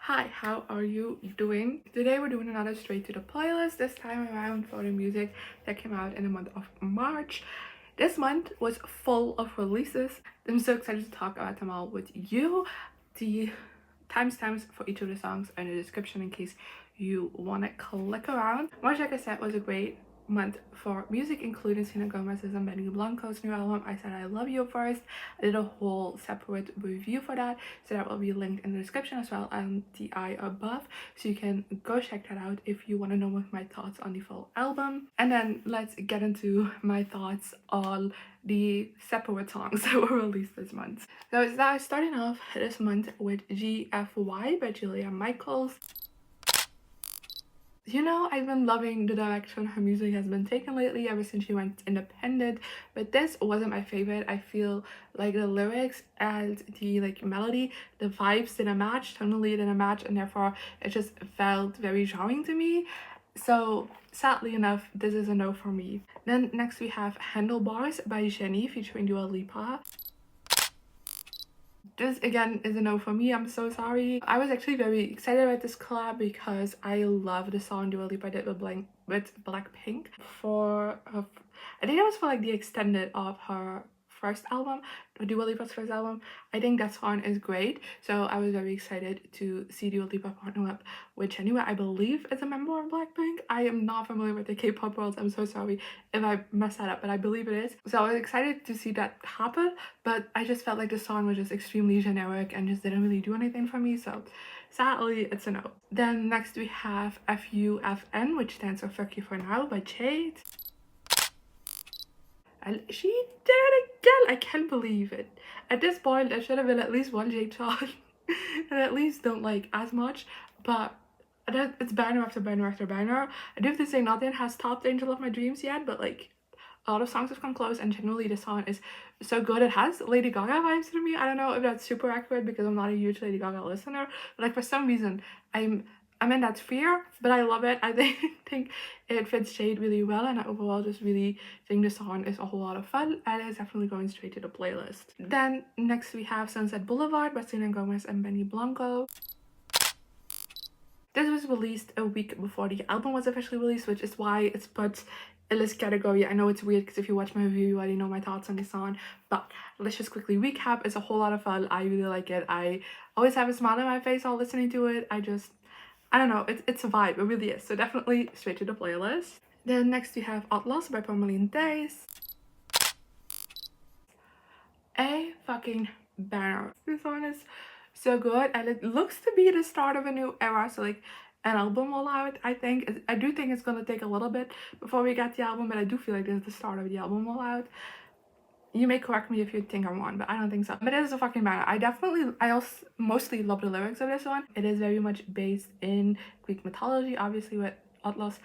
Hi, how are you doing? Today we're doing another straight to the playlist, this time around for the music that came out in the month of March. This month was full of releases. I'm so excited to talk about them all with you. The timestamps for each of the songs are in the description in case you want to click around. March, like I said, was a great month for music, including Selena Gomez's and Blanco's new album, I Said I Love You First. I did a whole separate review for that, so that will be linked in the description as well and the eye above, so you can go check that out if you want to know what my thoughts on the full album. And then let's get into my thoughts on the separate songs that were released this month. So starting off this month with GFY by Julia Michaels. You know, I've been loving the direction her music has been taken lately ever since she went independent, but this wasn't my favorite. I feel like the lyrics and the melody, the vibes didn't match, tonally didn't match, and therefore it just felt very jarring to me. So sadly enough, this is a no for me. Then next we have Handlebars by JENNIE featuring Lipa. This again is a no for me. I'm so sorry. I was actually very excited about this collab because I love the song Dua Lipa did with Blackpink for her, I think that was for like the extended of her first album, Dua Lipa's first album. I think that song is great, so I was very excited to see Dua Lipa partner up with JENNIE, I believe is a member of Blackpink. I am not familiar with the K-pop world. I'm so sorry if I messed that up, but I believe it is. So I was excited to see that happen, but I just felt like the song was just extremely generic and just didn't really do anything for me, so sadly it's a no. Then next we have FUFN, which stands for Fuck You For Now by JADE. And she did it again. I can't believe it. At this point, there should have been at least one JADE song and at least don't like as much, but it's banner after banner after banner. I do have to say nothing has topped Angel of My Dreams yet, but like a lot of songs have come close, and generally this song is so good. It has Lady Gaga vibes to me. I don't know if that's super accurate because I'm not a huge Lady Gaga listener, but like for some reason I'm in that sphere, but I love it. I think it fits JADE really well, and I overall just really think the song is a whole lot of fun and it's definitely going straight to the playlist. Then next we have Sunset Boulevard by Selena Gomez and Blanco. This was released a week before the album was officially released, which is why it's put in this category. I know it's weird because if you watch my review you already know my thoughts on this song, but let's just quickly recap. It's a whole lot of fun. I really like it. I always have a smile on my face while listening to it. I don't know, it's a vibe, it really is. So definitely straight to the playlist. Then next we have Atlas by Pommelien. A fucking banner. This song is so good, and it looks to be the start of a new era. So like an album will out, I think. I do think it's gonna take a little bit before we get the album, but I do feel like this is the start of the album will out. You may correct me if you think I'm wrong, but I don't think so. But it is a fucking banger. I also mostly love the lyrics of this one. It is very much based in Greek mythology, obviously with Atlas,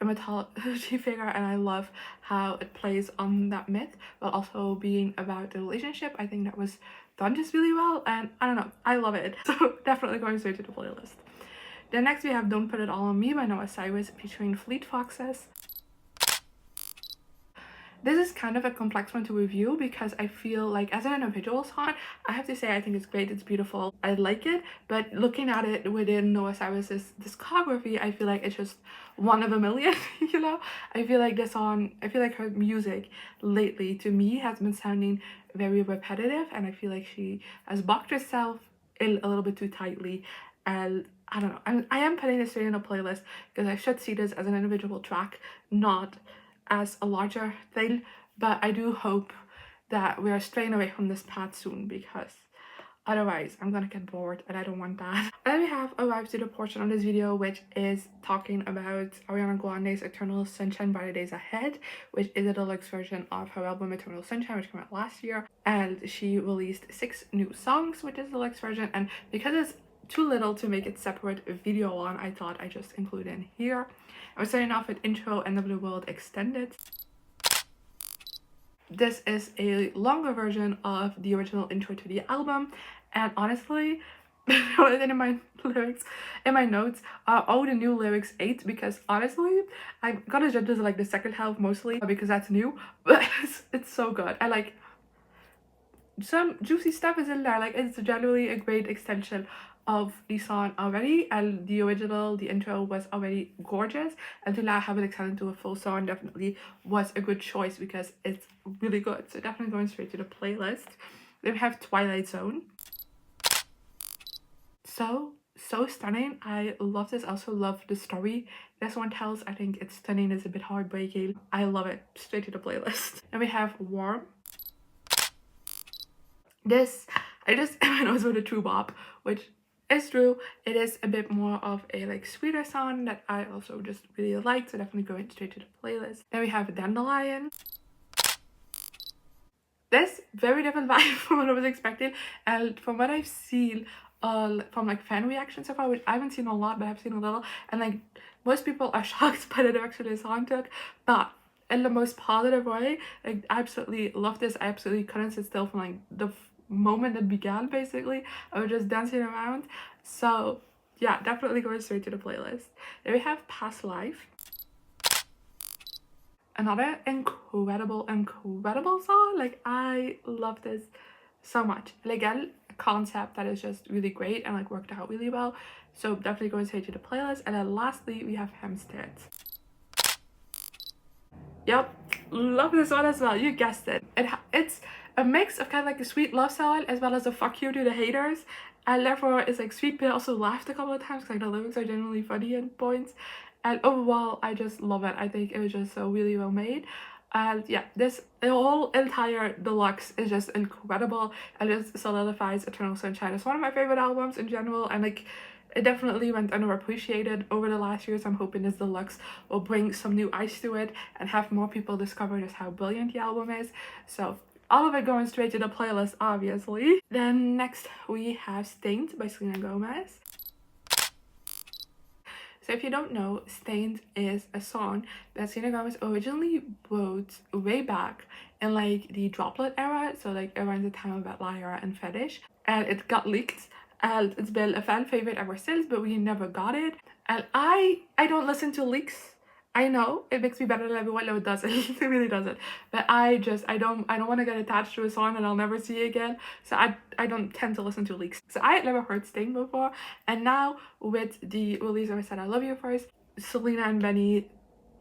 a mythology figure, and I love how it plays on that myth, but also being about the relationship. I think that was done just really well, and I don't know, I love it. So definitely going straight to the playlist. Then next we have Don't Put It All On Me by Cyrus featuring Fleet Foxes. This is kind of a complex one to review because I feel like as an individual song, I have to say I think it's great, it's beautiful, I like it, but looking at it within Cyrus's discography, I feel like it's just one of a million, you know? I feel like this song, I feel like her music lately to me has been sounding very repetitive, and I feel like she has boxed herself in a little bit too tightly, and I don't know, I am putting this straight in a playlist because I should see this as an individual track, not as a larger thing, but I do hope that we are straying away from this path soon, because otherwise I'm gonna get bored and I don't want that. And then we have arrived to the portion of this video which is talking about Ariana Grande's Eternal Sunshine Brighter Days Ahead, which is a deluxe version of her album Eternal Sunshine, which came out last year, and she released 6 new songs with this deluxe version, and because it's too little to make it separate video on, I thought I just include in here. I was starting off with Intro and the World Extended. This is a longer version of the original intro to the album, and honestly, in my lyrics, in my notes, oh, the new lyrics 8, because honestly, I'm gonna judge this like the second half mostly because that's new, but it's so good. I like some juicy stuff is in there. Like, it's generally a great extension of the song already, and the original, the intro was already gorgeous, and to now have it extended to a full song definitely was a good choice because it's really good. So definitely going straight to the playlist. Then we have Twilight Zone. So stunning. I love this. Also love the story this one tells. I think it's stunning. It's a bit heartbreaking. I love it. Straight to the playlist. And we have Warm. This, I just knows with a true bop, which is true. It is a bit more of a like sweeter song that I also just really like, so definitely going straight to the playlist. Then we have Dandelion. This very different vibe from what I was expecting, and from what I've seen from like fan reactions so far, which I haven't seen a lot but I've seen a little, and like most people are shocked by the direction this song took, but in the most positive way. Like I absolutely love this. I absolutely couldn't sit still from like the moment it began. Basically I was just dancing around. So yeah, definitely going straight to the playlist. Then we have Past Life. Another incredible song. Like I love this so much. And again, a concept that is just really great and like worked out really well, so definitely going straight to the playlist. And then lastly we have Hempstead. Yep, love this one as well. You guessed it. It's a mix of kind of like a sweet love song as well as a fuck you to the haters, and therefore it's like sweet, but I also laughed a couple of times because like the lyrics are genuinely funny at points. And overall I just love it. I think it was just so really well made. And yeah, this whole entire deluxe is just incredible, and it solidifies Eternal Sunshine as one of my favorite albums in general, and like it definitely went underappreciated over the last years. I'm hoping this deluxe will bring some new eyes to it and have more people discover just how brilliant the album is. So all of it going straight to the playlist, obviously. Then next we have Stained by Selena Gomez. So if you don't know, Stained is a song that Selena Gomez originally wrote way back in like the Droplet era, so like around the time of Liar and Fetish, and it got leaked, and it's been a fan favorite ever since, but we never got it. And I don't listen to leaks. I know it makes me better than everyone. No, it doesn't. It really doesn't. But I don't want to get attached to a song and I'll never see it again. So I don't tend to listen to leaks. So I had never heard Sting before, and now with the release of I Said I Love You First, Selena and Benny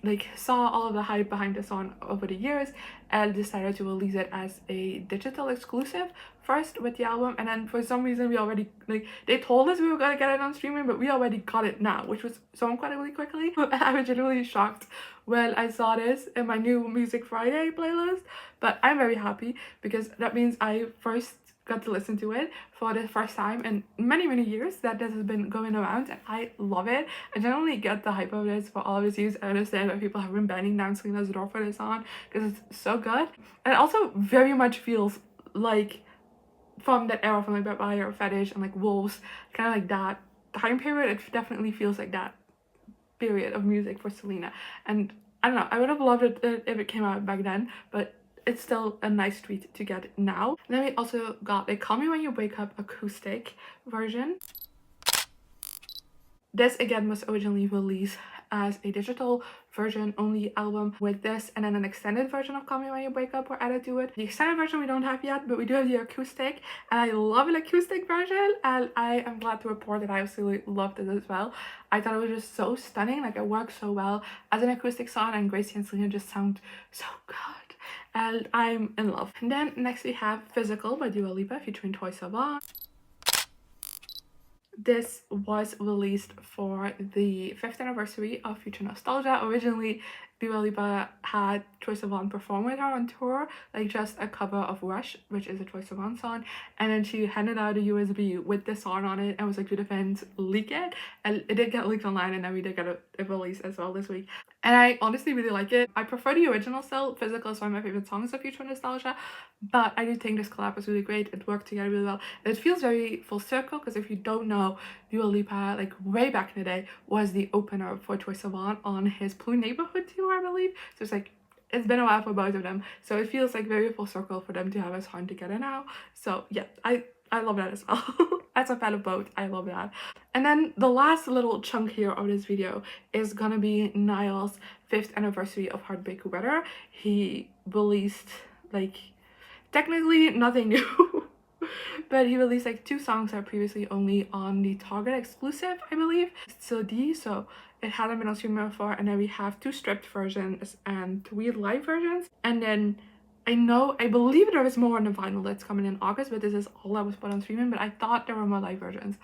like saw all of the hype behind the song over the years and decided to release it as a digital exclusive first with the album. And then for some reason we already, like, they told us we were gonna get it on streaming, but we already got it now, which was so incredibly quickly. I was genuinely shocked when I saw this in my new Music Friday playlist, but I'm very happy because that means I first got to listen to it for the first time in many years that this has been going around, and I love it. I generally get the hype of this for all of its use. I understand that people have been banging down Selena's door for this song because it's so good, and it also very much feels like from that era, from like Bad Liar or Fetish and like Wolves, kind of like that time period. It definitely feels like that period of music for Selena, and I don't know, I would have loved it if it came out back then, but it's still a nice treat to get now. And then we also got a Call Me When You Wake Up acoustic version. This again was originally released as a digital version only album with this, and then an extended version of Call Me When You Wake Up were added to it. The extended version we don't have yet, but we do have the acoustic, and I love an acoustic version, and I am glad to report that I absolutely loved it as well. I thought it was just so stunning, like it works so well as an acoustic song, and Gracie and Selena just sound so good, and I'm in love. And then next we have Physical by Dua Lipa featuring Troye Sivan. This was released for the 5th anniversary of Future Nostalgia. Originally, Dua Lipa had Troye Sivan perform with her on tour, like just a cover of Rush, which is a Troye Sivan song, and then she handed out a USB with this song on it and was like, do the fans leak it? And it did get leaked online, and then we did get a release as well this week. And I honestly really like it. I prefer the original still. Physical is one of my favorite songs of Future Nostalgia, but I do think this collab was really great. It worked together really well. And it feels very full circle, because if you don't know, Dua Lipa, like way back in the day, was the opener for Troye Sivan on his Blue Neighborhood tour, I believe. So it's like, it's been a while for both of them. So it feels like very full circle for them to have a song together now. So yeah, I love that as well. As a fan of both, I love that. And then the last little chunk here of this video is gonna be Niall's 5th anniversary of Heartbreak Weather. He released, like, technically nothing new But he released like 2 songs that are previously only on the Target exclusive, I believe. It's still D, so it hadn't been on streaming before. And then we have 2 stripped versions and 3 live versions. And then I believe there is more on the vinyl that's coming in August, but this is all that was put on streaming. But I thought there were more live versions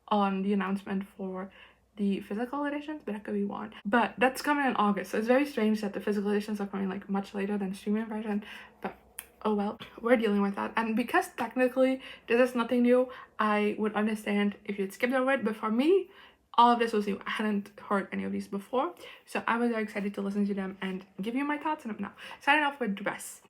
on the announcement for the physical editions, but that could be one. But that's coming in August, so it's very strange that the physical editions are coming like much later than the streaming version. But oh well, we're dealing with that. And because technically this is nothing new, I would understand if you'd skipped over it. But for me, all of this was new. I hadn't heard any of these before, so I was very excited to listen to them and give you my thoughts on them now. Starting off with Dress.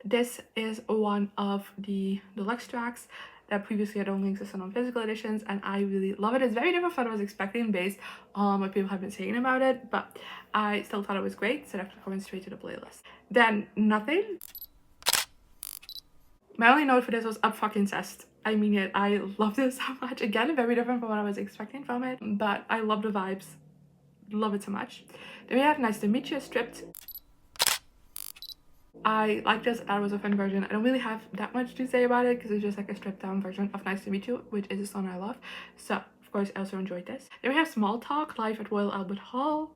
This is one of the deluxe tracks that previously had only existed on physical editions, and I really love it. It's very different from what I was expecting based on what people have been saying about it, but I still thought it was great, so that's going straight to the playlist. Then Nothing. My only note for this was Up Fucking Cest. I mean it. I love this so much. Again, very different from what I was expecting from it, but I love the vibes. Love it so much. Then we have Nice to Meet You, Stripped. I like this. That was a fun version. I don't really have that much to say about it because it's just like a stripped down version of Nice to Meet You, which is a song I love. So of course I also enjoyed this. Then we have Small Talk, live at Royal Albert Hall.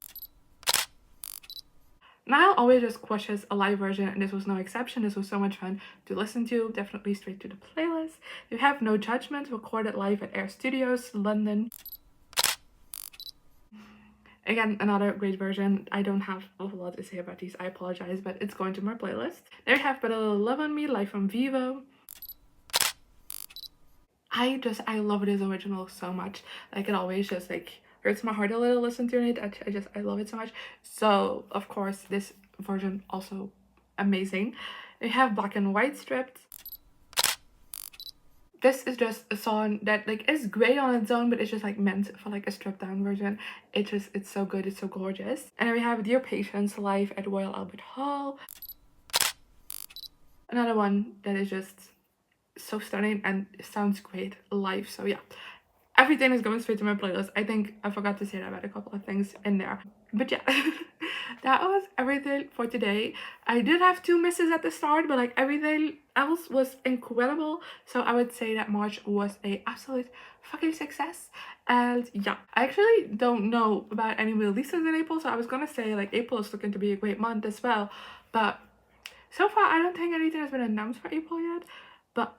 Niall always just crushes a live version, and this was no exception. This was so much fun to listen to. Definitely straight to the playlist. We have No Judgment, recorded live at Air Studios, London. Again, another great version. I don't have a whole lot to say about these, I apologize, but it's going to my playlist. There we have Put a Little Love on Me, live from Vivo. I love this original so much. Like, it always just like hurts my heart a little listen to it. I love it so much. So of course this version also amazing. We have Black and White, stripped. This is just a song that like is great on its own, but it's just like meant for like a stripped down version. It's so good, it's so gorgeous. And then we have Dear Patience, live at Royal Albert Hall. Another one that is just so stunning and sounds great live. So yeah, everything is going straight to my playlist. I think I forgot to say that about a couple of things in there, but yeah. That was everything for today. I did have 2 misses at the start, but like everything else was incredible. So I would say that March was a absolute fucking success. And yeah, I actually don't know about any releases in April, so I was gonna say like April is looking to be a great month as well, but so far I don't think anything has been announced for April yet. But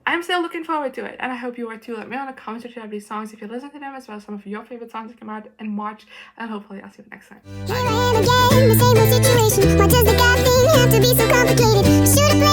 I'm still looking forward to it, and I hope you are too. Let me know in the comments if you have these songs, if you listen to them, as well as some of your favorite songs that come out in March, and hopefully I'll see you next time. Bye.